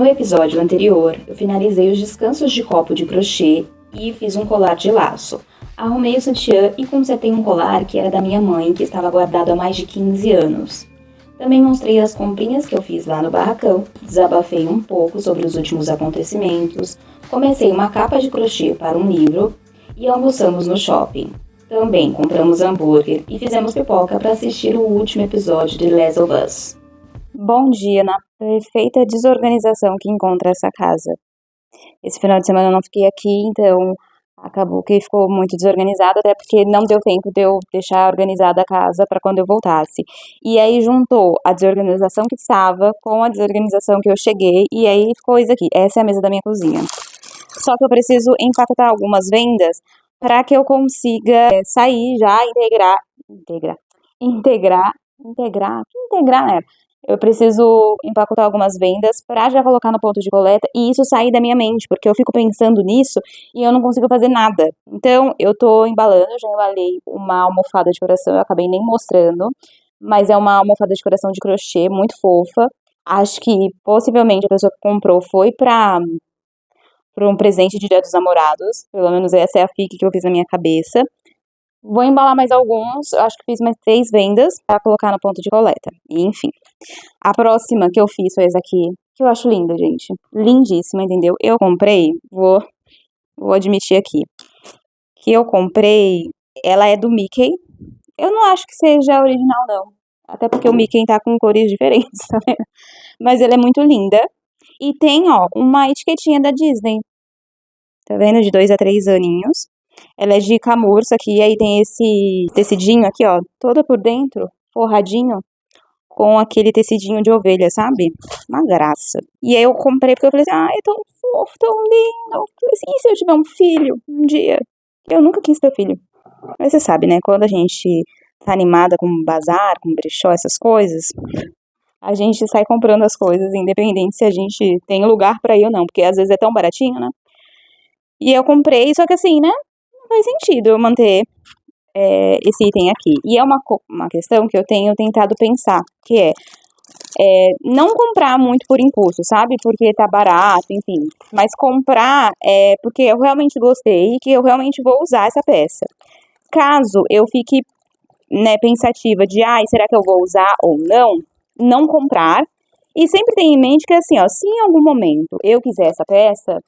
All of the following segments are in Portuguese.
No episódio anterior, eu finalizei os descansos de copo de crochê e fiz um colar de laço. Arrumei o sutiã e consertei um colar que era da minha mãe, que estava guardado há mais de 15 anos. Também mostrei as comprinhas que eu fiz lá no barracão, desabafei um pouco sobre os últimos acontecimentos, comecei uma capa de crochê para um livro e almoçamos no shopping. Também compramos hambúrguer e fizemos pipoca para assistir o último episódio de The Last of Us. Bom dia na perfeita desorganização que encontra essa casa. Esse final de semana eu não fiquei aqui, então acabou que ficou muito desorganizado, até porque não deu tempo de eu deixar organizada a casa para quando eu voltasse. E aí juntou a desorganização que estava com a desorganização que eu cheguei, e aí ficou isso aqui. Essa é a mesa da minha cozinha. Só que eu preciso empacotar algumas vendas para que eu consiga sair já, integrar, né? Eu preciso empacotar algumas vendas para já colocar no ponto de coleta e isso sair da minha mente, porque eu fico pensando nisso e eu não consigo fazer nada. Então, eu tô embalando, já embalei uma almofada de coração, eu acabei nem mostrando, mas é uma almofada de coração de crochê, muito fofa. Acho que possivelmente a pessoa que comprou foi para um presente de Dia dos Namorados, pelo menos essa é a fique que eu fiz na minha cabeça. Vou embalar mais alguns, eu acho que fiz mais 3 vendas para colocar no ponto de coleta. E, enfim. A próxima que eu fiz foi essa aqui, que eu acho linda, gente. Lindíssima, entendeu? Eu comprei, vou admitir aqui, que eu comprei, ela é do Mickey. Eu não acho que seja original, não. Até porque o Mickey tá com cores diferentes, tá vendo? Mas ela é muito linda. E tem, ó, uma etiquetinha da Disney. Tá vendo? De 2 a 3 aninhos. Ela é de camurça aqui, aí tem esse tecidinho aqui, ó, toda por dentro, forradinho, com aquele tecidinho de ovelha, sabe? Uma graça. E aí eu comprei porque eu falei assim, ah, é tão fofo, tão lindo. Eu falei assim, e se eu tiver um filho um dia? Eu nunca quis ter filho. Mas você sabe, né, quando a gente tá animada com bazar, com brechó, essas coisas, a gente sai comprando as coisas, independente se a gente tem lugar pra ir ou não, porque às vezes é tão baratinho, né? E eu comprei, só que assim, né, não faz sentido eu manter esse item aqui. E é uma questão que eu tenho tentado pensar, que não comprar muito por impulso, sabe? Porque tá barato, enfim. Mas comprar porque eu realmente gostei e que eu realmente vou usar essa peça. Caso eu fique, né, pensativa de, ai, será que eu vou usar ou não? Não comprar. E sempre tenha em mente que, assim, ó, se em algum momento eu quiser essa peça,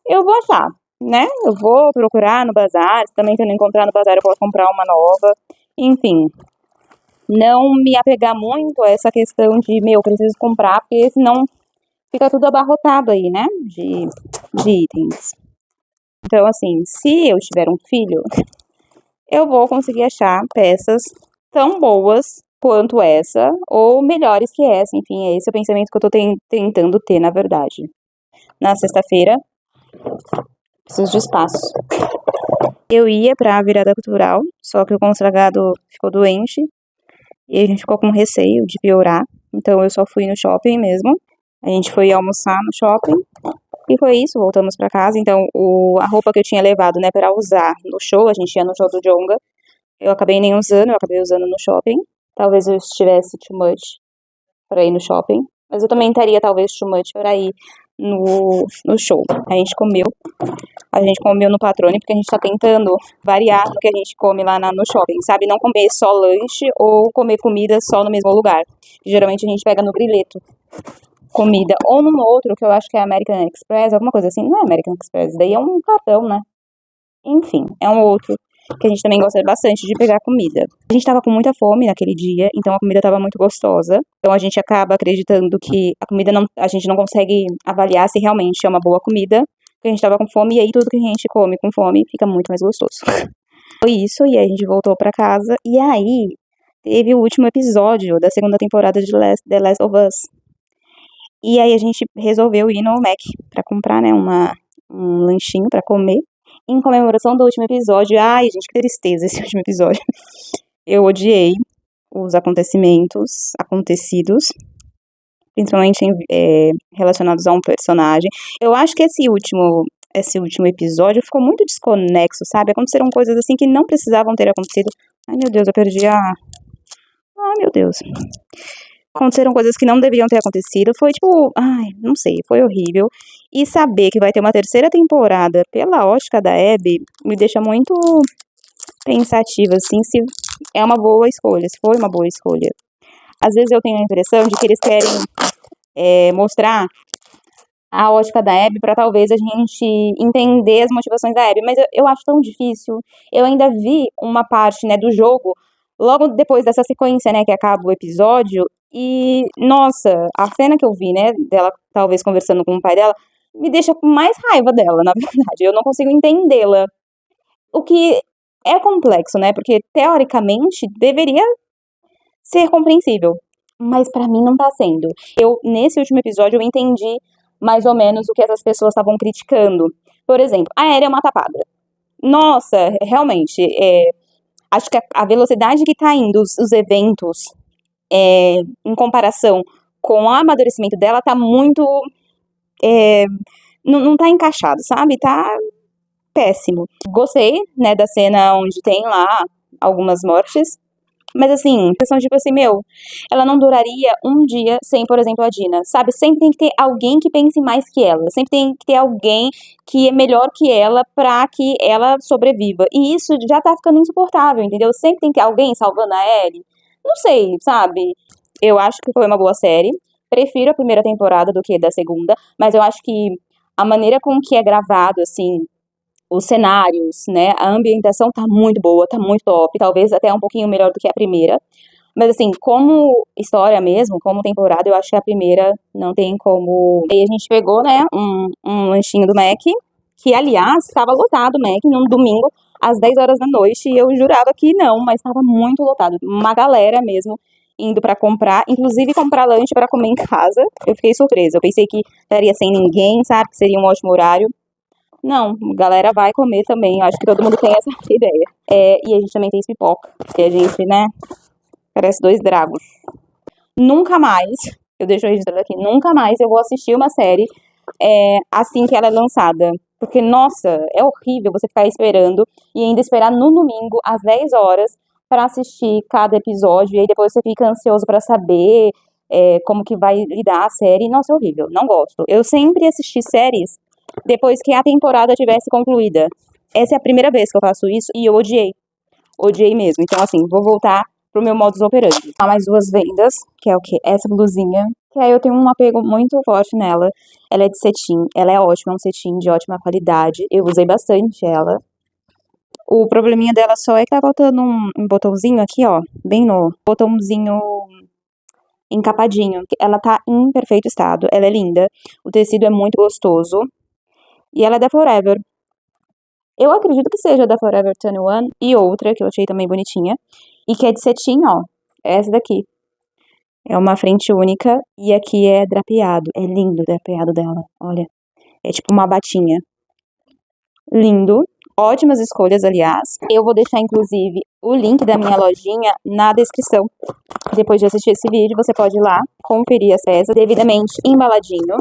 eu vou achar, né? Eu vou procurar no bazar, se também se eu não encontrar no bazar, eu posso comprar uma nova. Enfim, não me apegar muito a essa questão de, meu, preciso comprar, porque senão fica tudo abarrotado aí, né? De itens. Então, assim, se eu tiver um filho, eu vou conseguir achar peças tão boas quanto essa, ou melhores que essa. Enfim, é esse o pensamento que eu tô tentando ter, na verdade. Na sexta-feira, preciso de espaço. Eu ia pra virada cultural, só que o consagrado ficou doente e a gente ficou com receio de piorar. Então eu só fui no shopping mesmo. A gente foi almoçar no shopping e foi isso, voltamos pra casa. Então a roupa que eu tinha levado, né, pra usar no show, a gente ia no show do Djonga, eu acabei nem usando, eu acabei usando no shopping. Talvez eu estivesse too much pra ir no shopping, mas eu também estaria talvez too much pra ir no show. A gente comeu no Patrone porque a gente tá tentando variar o que a gente come lá no shopping, sabe? Não comer só lanche ou comer comida só no mesmo lugar. Geralmente a gente pega no Grileto comida, ou num outro, que eu acho que é American Express, alguma coisa assim. Não é American Express, daí é um cartão, né? Enfim, é um outro que a gente também gosta bastante de pegar comida. A gente tava com muita fome naquele dia, então a comida tava muito gostosa. Então a gente acaba acreditando que a gente não consegue avaliar se realmente é uma boa comida, porque a gente tava com fome e aí tudo que a gente come com fome fica muito mais gostoso. Foi isso, e aí a gente voltou pra casa, e aí teve o último episódio da segunda temporada de The Last of Us. E aí a gente resolveu ir no Mac pra comprar, né, um lanchinho pra comer. Em comemoração do último episódio. Ai, gente, que tristeza esse último episódio. Eu odiei os acontecidos, principalmente relacionados a um personagem. Eu acho que esse último episódio ficou muito desconexo, sabe? Aconteceram coisas assim que não precisavam ter acontecido. Ai, meu Deus, eu perdi a... Ai, meu Deus. Aconteceram coisas que não deveriam ter acontecido. Foi tipo, ai, não sei, foi horrível. E saber que vai ter uma terceira temporada pela ótica da Abby me deixa muito pensativa, assim, se é uma boa escolha, se foi uma boa escolha. Às vezes eu tenho a impressão de que eles querem mostrar a ótica da Abby pra talvez a gente entender as motivações da Abby, mas eu acho tão difícil. Eu ainda vi uma parte, né, do jogo logo depois dessa sequência, né, que acaba o episódio, e nossa, a cena que eu vi, né, dela talvez conversando com o pai dela, me deixa com mais raiva dela, na verdade. Eu não consigo entendê-la. O que é complexo, né? Porque teoricamente deveria ser compreensível, mas pra mim não tá sendo. Nesse último episódio, eu entendi mais ou menos o que essas pessoas estavam criticando. Por exemplo, a Aérea é uma tapada. Nossa, realmente, acho que a velocidade que tá indo os eventos, em comparação com o amadurecimento dela, tá muito. Não tá encaixado, sabe? Tá péssimo. Gostei, né, da cena onde tem lá algumas mortes. Mas assim, questão tipo assim, meu, ela não duraria um dia sem, por exemplo, a Dina, sabe? Sempre tem que ter alguém que pense mais que ela. Sempre tem que ter alguém que é melhor que ela pra que ela sobreviva. E isso já tá ficando insuportável, entendeu? Sempre tem que ter alguém salvando a Ellie. Não sei, sabe? Eu acho que foi uma boa série. Prefiro a primeira temporada do que a da segunda. Mas eu acho que a maneira com que é gravado, assim, os cenários, né? A ambientação tá muito boa, tá muito top, talvez até um pouquinho melhor do que a primeira. Mas assim, como história mesmo, como temporada, eu acho que a primeira não tem como. Aí a gente pegou, né, um lanchinho do Mac, que aliás estava lotado o Mac num domingo às 10 horas da noite, e eu jurava que não, mas estava muito lotado. Uma galera mesmo indo pra comprar, inclusive comprar lanche pra comer em casa. Eu fiquei surpresa. Eu pensei que estaria sem ninguém, sabe? Que seria um ótimo horário. Não, a galera vai comer também. Eu acho que todo mundo tem essa ideia. E a gente também tem pipoca. Que a gente, né, parece dois dragos. Nunca mais, eu deixo registrado aqui, nunca mais eu vou assistir uma série assim que ela é lançada. Porque, nossa, é horrível você ficar esperando e ainda esperar no domingo, às 10 horas, pra assistir cada episódio. E aí depois você fica ansioso pra saber como que vai lidar a série. Nossa, é horrível, não gosto. Eu sempre assisti séries depois que a temporada tivesse concluída. Essa é a primeira vez que eu faço isso e eu odiei. Odiei mesmo. Então, assim, vou voltar pro meu modus operandi. Há mais duas vendas, que é o quê? Essa blusinha, que aí eu tenho um apego muito forte nela. Ela é de cetim, ela é ótima, é um cetim de ótima qualidade. Eu usei bastante ela. O probleminha dela só é que tá faltando um botãozinho aqui, ó, bem no botãozinho encapadinho. Ela tá em perfeito estado, ela é linda, o tecido é muito gostoso e ela é da Forever. Eu acredito que seja da Forever 21 e outra que eu achei também bonitinha e que é de cetim, ó, é essa daqui. É uma frente única e aqui é drapeado. É lindo o drapeado dela, olha. É tipo uma batinha. Lindo. Ótimas escolhas, aliás. Eu vou deixar, inclusive, o link da minha lojinha na descrição. Depois de assistir esse vídeo, você pode ir lá conferir as peças devidamente embaladinho.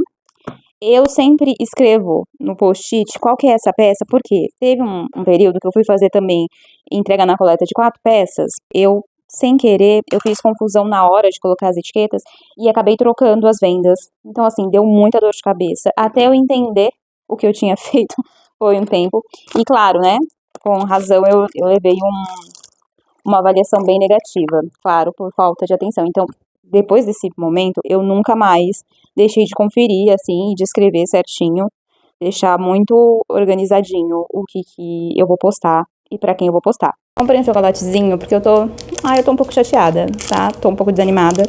Eu sempre escrevo no post-it qual que é essa peça, porque teve um período que eu fui fazer também entrega na coleta de 4 peças. Sem querer, eu fiz confusão na hora de colocar as etiquetas e acabei trocando as vendas. Então, assim, deu muita dor de cabeça. Até eu entender o que eu tinha feito foi um tempo. E claro, né, com razão eu levei uma avaliação bem negativa, claro, por falta de atenção. Então, depois desse momento, eu nunca mais deixei de conferir, assim, e de escrever certinho, deixar muito organizadinho o que eu vou postar e pra quem eu vou postar. Comprei um chocolatezinho porque eu tô um pouco chateada, tá? Tô um pouco desanimada.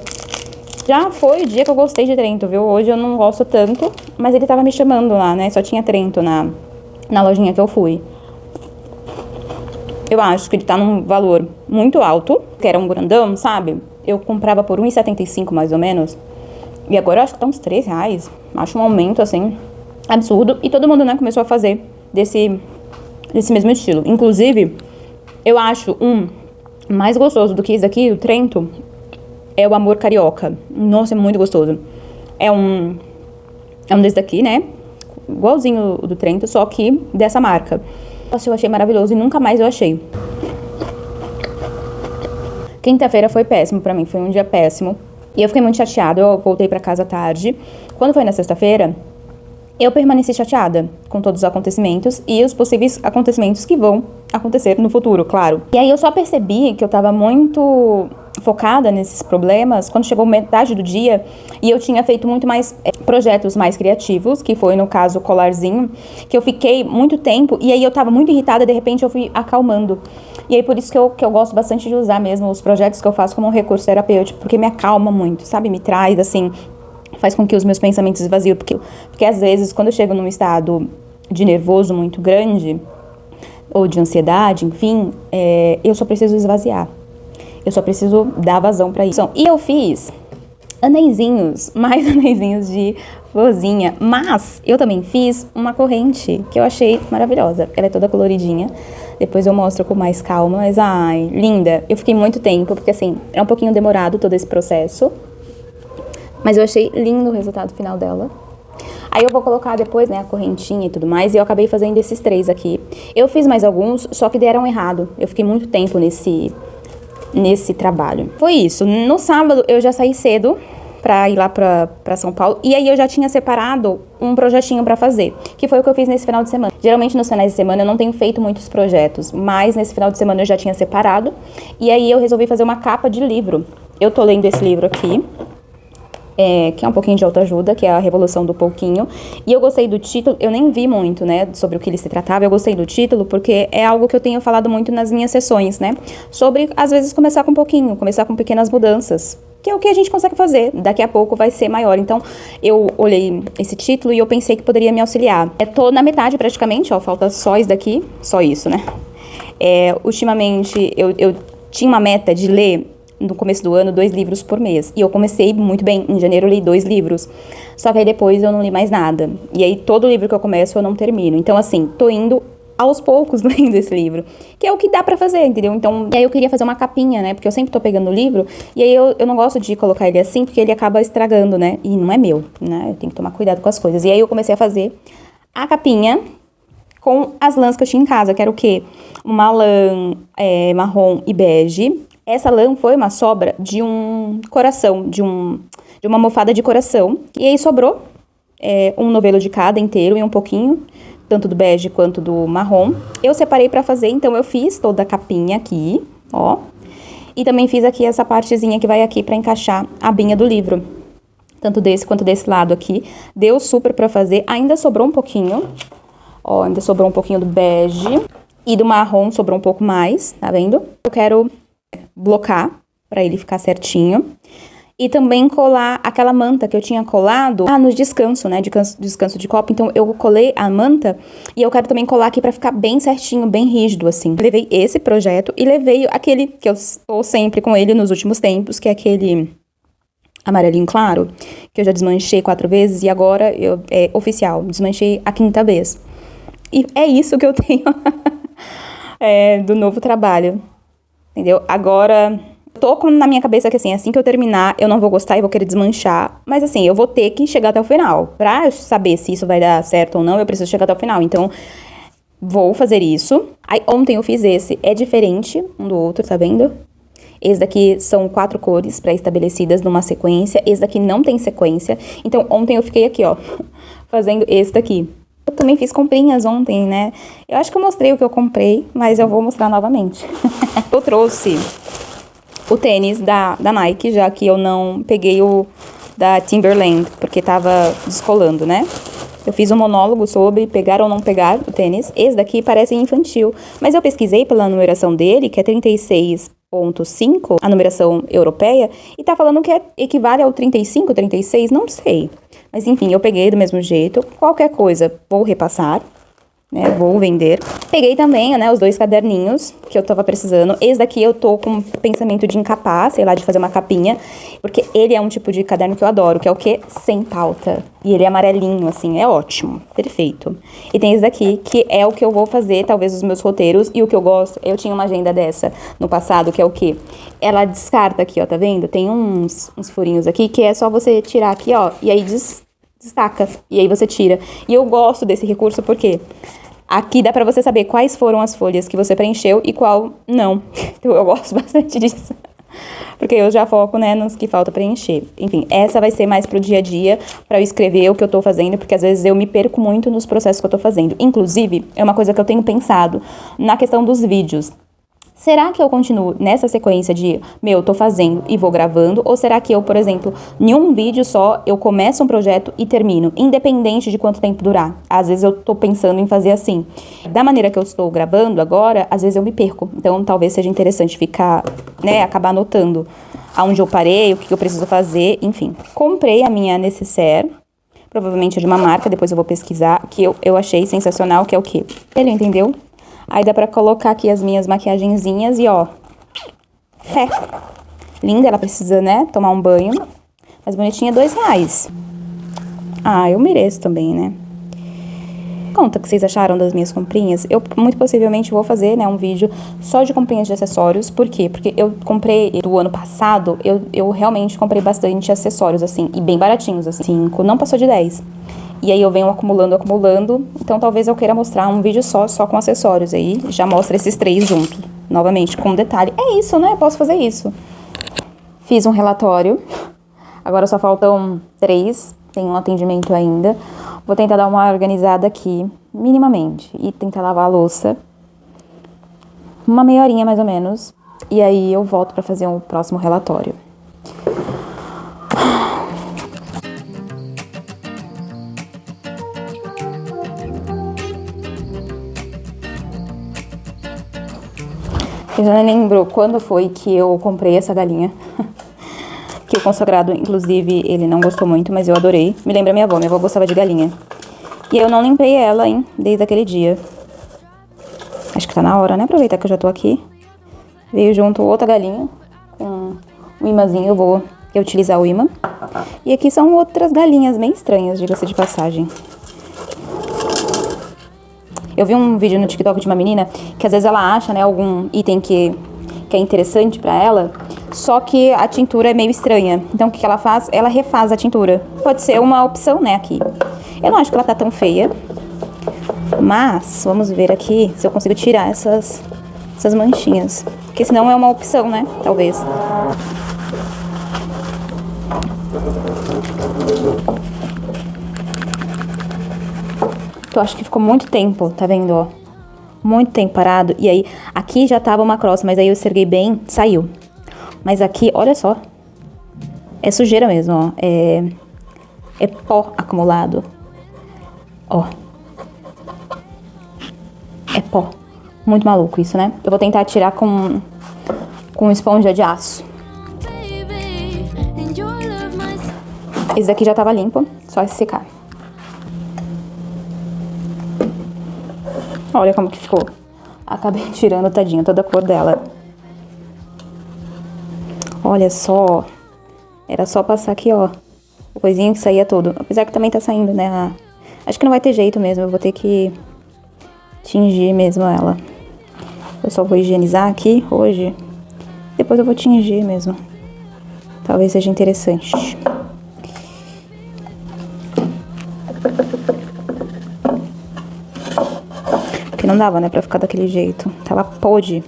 Já foi o dia que eu gostei de Trento, viu? Hoje eu não gosto tanto, mas ele tava me chamando lá, né? Só tinha Trento na lojinha que eu fui. Eu acho que ele tá num valor muito alto, que era um grandão, sabe? Eu comprava por R$1,75 mais ou menos. E agora eu acho que tá uns R$3. Acho um aumento, assim, absurdo. E todo mundo, né, começou a fazer desse mesmo estilo. Inclusive, eu acho mais gostoso do que esse aqui, o Trento, é o Amor Carioca. Nossa, é muito gostoso. É um desse daqui, né? Igualzinho o do Trento, só que dessa marca. Nossa, eu achei maravilhoso e nunca mais eu achei. Quinta-feira foi péssimo pra mim, foi um dia péssimo. E eu fiquei muito chateada, eu voltei pra casa tarde. Quando foi na sexta-feira, eu permaneci chateada com todos os acontecimentos e os possíveis acontecimentos que vão acontecer no futuro, claro. E aí eu só percebi que eu tava muito focada nesses problemas quando chegou metade do dia e eu tinha feito muito mais projetos mais criativos, que foi no caso o colarzinho, que eu fiquei muito tempo e aí eu tava muito irritada, de repente eu fui acalmando. E aí por isso que eu gosto bastante de usar mesmo os projetos que eu faço como um recurso terapêutico, porque me acalma muito, sabe? Me traz, assim, faz com que os meus pensamentos esvaziem, porque às vezes quando eu chego num estado de nervoso muito grande, ou de ansiedade, enfim, eu só preciso esvaziar. Eu só preciso dar vazão pra isso. E eu fiz aneizinhos, mais aneizinhos de florzinha, mas eu também fiz uma corrente que eu achei maravilhosa. Ela é toda coloridinha, depois eu mostro com mais calma, mas ai, linda. Eu fiquei muito tempo, porque assim, é um pouquinho demorado todo esse processo, mas eu achei lindo o resultado final dela. Aí eu vou colocar depois, né, a correntinha e tudo mais, e eu acabei fazendo esses 3 aqui. Eu fiz mais alguns, só que deram errado. Eu fiquei muito tempo nesse trabalho. Foi isso. No sábado eu já saí cedo pra ir lá pra São Paulo, e aí eu já tinha separado um projetinho pra fazer, que foi o que eu fiz nesse final de semana. Geralmente nos finais de semana eu não tenho feito muitos projetos, mas nesse final de semana eu já tinha separado, e aí eu resolvi fazer uma capa de livro. Eu tô lendo esse livro aqui, que é um pouquinho de autoajuda, que é a Revolução do Pouquinho. E eu gostei do título, eu nem vi muito, né, sobre o que ele se tratava, eu gostei do título porque é algo que eu tenho falado muito nas minhas sessões, né, sobre, às vezes, começar com pouquinho, começar com pequenas mudanças, que é o que a gente consegue fazer, daqui a pouco vai ser maior. Então, eu olhei esse título e eu pensei que poderia me auxiliar. Tô na metade praticamente, ó, falta só isso daqui, só isso, né. Ultimamente, eu tinha uma meta de ler no começo do ano 2 livros por mês. E eu comecei muito bem. Em janeiro eu li 2 livros. Só que aí depois eu não li mais nada. E aí todo livro que eu começo eu não termino. Então assim, tô indo aos poucos lendo esse livro. Que é o que dá pra fazer, entendeu? Então, e aí eu queria fazer uma capinha, né? Porque eu sempre tô pegando o livro. E aí eu não gosto de colocar ele assim, porque ele acaba estragando, né? E não é meu, né? Eu tenho que tomar cuidado com as coisas. E aí eu comecei a fazer a capinha com as lãs que eu tinha em casa. Que era o quê? Uma lã marrom e bege. Essa lã foi uma sobra de um coração, de uma almofada de coração. E aí sobrou um novelo de cada inteiro e um pouquinho, tanto do bege quanto do marrom. Eu separei pra fazer, então eu fiz toda a capinha aqui, ó. E também fiz aqui essa partezinha que vai aqui pra encaixar a abinha do livro. Tanto desse quanto desse lado aqui. Deu super pra fazer, ainda sobrou um pouquinho. Ó, ainda sobrou um pouquinho do bege. E do marrom sobrou um pouco mais, tá vendo? Eu quero blocar pra ele ficar certinho. E também colar aquela manta que eu tinha colado no descanso, né? Descanso de copo. Então, eu colei a manta e eu quero também colar aqui pra ficar bem certinho, bem rígido, assim. Levei esse projeto e levei aquele que eu estou sempre com ele nos últimos tempos, que é aquele amarelinho claro, que eu já desmanchei 4 vezes e agora é oficial, desmanchei a 5ª vez. E é isso que eu tenho do novo trabalho. Entendeu? Agora, eu tô na minha cabeça que assim que eu terminar, eu não vou gostar e vou querer desmanchar. Mas assim, eu vou ter que chegar até o final. Pra saber se isso vai dar certo ou não, eu preciso chegar até o final. Então, vou fazer isso. Aí, ontem eu fiz esse. É diferente um do outro, tá vendo? Esse daqui são 4 cores pré-estabelecidas numa sequência. Esse daqui não tem sequência. Então, ontem eu fiquei aqui, ó, fazendo esse daqui. Eu também fiz comprinhas ontem, né? Eu acho que eu mostrei o que eu comprei, mas eu vou mostrar novamente. Eu trouxe o tênis da Nike, já que eu não peguei o da Timberland, porque tava descolando, né? Eu fiz um monólogo sobre pegar ou não pegar o tênis. Esse daqui parece infantil, mas eu pesquisei pela numeração dele, que é 36.5, a numeração europeia, e tá falando que equivale ao 35, 36, não sei. Mas enfim, eu peguei do mesmo jeito. Qualquer coisa, vou repassar, né? Vou vender. Peguei também, né, os 2 caderninhos que eu tava precisando. Esse daqui eu tô com pensamento de encapar, sei lá, de fazer uma capinha. Porque ele é um tipo de caderno que eu adoro, que é o quê? Sem pauta. E ele é amarelinho, assim, é ótimo. Perfeito. E tem esse daqui, que é o que eu vou fazer, talvez, os meus roteiros. E o que eu gosto, eu tinha uma agenda dessa no passado, que é o quê? Ela descarta aqui, ó, tá vendo? Tem uns furinhos aqui, que é só você tirar aqui, ó, e aí destaca. E aí você tira. E eu gosto desse recurso porque aqui dá pra você saber quais foram as folhas que você preencheu e qual não. Então eu gosto bastante disso. Porque eu já foco, né, nos que falta preencher. Enfim, essa vai ser mais pro dia a dia, pra eu escrever o que eu tô fazendo, porque às vezes eu me perco muito nos processos que eu tô fazendo. Inclusive, é uma coisa que eu tenho pensado na questão dos vídeos. Será que eu continuo nessa sequência de, tô fazendo e vou gravando? Ou será que eu, por exemplo, em um vídeo só, eu começo um projeto e termino, independente de quanto tempo durar? Às vezes eu tô pensando em fazer assim. Da maneira que eu estou gravando agora, às vezes eu me perco. Então, talvez seja interessante ficar, né, acabar anotando aonde eu parei, o que eu preciso fazer, enfim. Comprei a minha necessaire, provavelmente é de uma marca, depois eu vou pesquisar, que eu achei sensacional, que é o quê? Ele entendeu? Aí dá pra colocar aqui as minhas maquiagenzinhas e ó, fé. Linda, ela precisa, né, tomar um banho. Mas bonitinha, R$2. Ah, eu mereço também, né? Conta o que vocês acharam das minhas comprinhas. Eu muito possivelmente vou fazer, né, um vídeo só de comprinhas de acessórios. Por quê? Porque eu comprei do ano passado, eu realmente comprei bastante acessórios, assim, e bem baratinhos, assim. 5, não passou de 10. E aí eu venho acumulando, então talvez eu queira mostrar um vídeo só com acessórios. Aí já mostra esses 3 junto, novamente, com detalhe. É isso, né? Eu posso fazer isso. Fiz um relatório, agora só faltam 3, tem um atendimento ainda. Vou tentar dar uma organizada aqui, minimamente, e tentar lavar a louça. Uma meia horinha mais ou menos, e aí eu volto pra fazer o próximo relatório. Eu já nem lembro quando foi que eu comprei essa galinha. Que o consagrado, inclusive, ele não gostou muito, mas eu adorei. Me lembra minha avó gostava de galinha. E eu não limpei ela, hein, desde aquele dia. Acho que tá na hora, né? Aproveitar que eu já tô aqui. Veio junto outra galinha com um imãzinho, eu vou utilizar o imã. E aqui são outras galinhas bem estranhas, diga-se de passagem. Eu vi um vídeo no TikTok de uma menina que às vezes ela acha, né, algum item que é interessante pra ela, só que a tintura é meio estranha. Então o que ela faz? Ela refaz a tintura. Pode ser uma opção, né, aqui. Eu não acho que ela tá tão feia, mas vamos ver aqui se eu consigo tirar essas manchinhas. Porque senão é uma opção, né, talvez. Eu acho que ficou muito tempo, tá vendo, ó? Muito tempo parado. E aí, aqui já tava uma crosta, mas aí eu esfreguei bem, saiu. Mas aqui, olha só. É sujeira mesmo, ó. É pó acumulado. Ó. É pó. Muito maluco isso, né? Eu vou tentar tirar com esponja de aço. Esse daqui já tava limpo, só secar. Olha como que ficou. Acabei tirando, tadinha, toda a cor dela. Olha só. Era só passar aqui, ó. O coisinho que saía todo. Apesar que também tá saindo, né? Acho que não vai ter jeito mesmo. Eu vou ter que tingir mesmo ela. Eu só vou higienizar aqui hoje. Depois eu vou tingir mesmo. Talvez seja interessante. Porque não dava, né, pra ficar daquele jeito. Tava podre.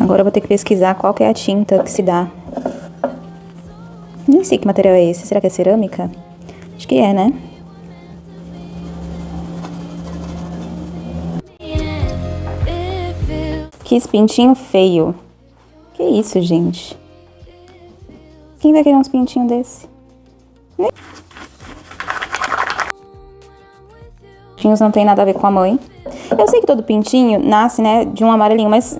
Agora eu vou ter que pesquisar qual que é a tinta que se dá. Nem sei que material é esse. Será que é cerâmica? Acho que é, né? Que pintinho feio. Que isso, gente? Quem vai querer uns pintinhos desse? Pintinhos não tem nada a ver com a mãe. Eu sei que todo pintinho nasce, né, de um amarelinho, mas...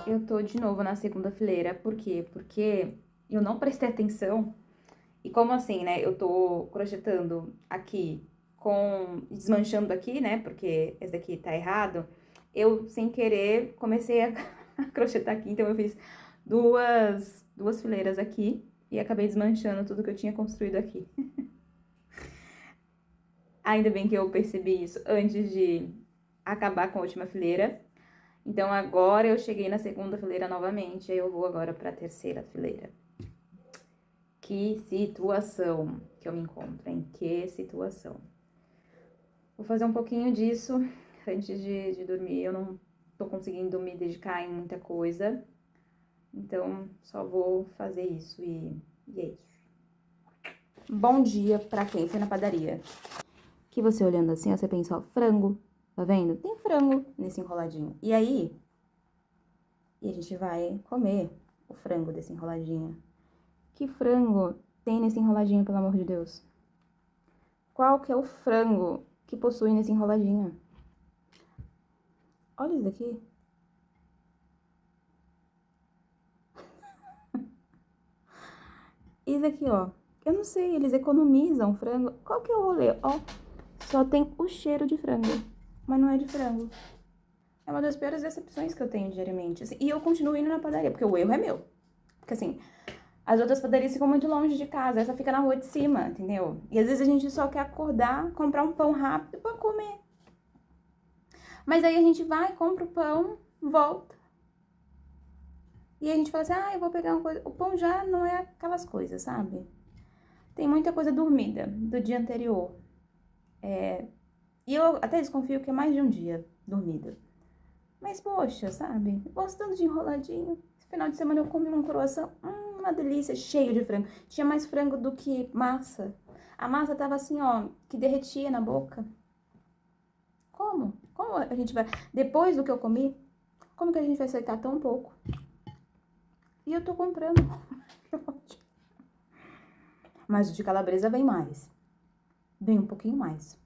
Eu tô de novo na segunda fileira. Por quê? Porque eu não prestei atenção. E como assim, né? Eu tô crochetando aqui desmanchando aqui, né? Porque esse daqui tá errado. Eu, sem querer, comecei a crochetar aqui. Então eu fiz duas fileiras aqui e acabei desmanchando tudo que eu tinha construído aqui. Ainda bem que eu percebi isso antes de acabar com a última fileira. Então agora eu cheguei na segunda fileira novamente, aí eu vou agora pra terceira fileira. Que situação que eu me encontro, hein? Que situação. Vou fazer um pouquinho disso antes de dormir. Eu não tô conseguindo me dedicar em muita coisa. Então, só vou fazer isso e é isso. Bom dia pra quem foi na padaria. Que você olhando assim, ó, você pensa, ó, frango. Tá vendo? Tem frango nesse enroladinho. E aí, a gente vai comer o frango desse enroladinho. Que frango tem nesse enroladinho, pelo amor de Deus? Qual que é o frango que possui nesse enroladinho? Olha isso daqui. Isso aqui, ó. Eu não sei, eles economizam frango. Qual que é o rolê? Ó, só tem o cheiro de frango, mas não é de frango. É uma das piores decepções que eu tenho diariamente. Assim, e eu continuo indo na padaria, porque o erro é meu. Porque assim, as outras padarias ficam muito longe de casa, essa fica na rua de cima, entendeu? E às vezes a gente só quer acordar, comprar um pão rápido pra comer. Mas aí a gente vai, compra o pão, volta. E a gente fala assim, eu vou pegar uma coisa. O pão já não é aquelas coisas, sabe? Tem muita coisa dormida do dia anterior. E eu até desconfio que é mais de um dia dormida. Mas, poxa, sabe? Gostando de enroladinho. Esse final de semana eu comi um croissant, uma delícia, cheio de frango. Tinha mais frango do que massa. A massa tava assim, ó, que derretia na boca. Como? Como a gente vai... Depois do que eu comi, como que a gente vai aceitar tão pouco? E eu tô comprando. Que ótimo. Mas o de calabresa vem mais. Vem um pouquinho mais.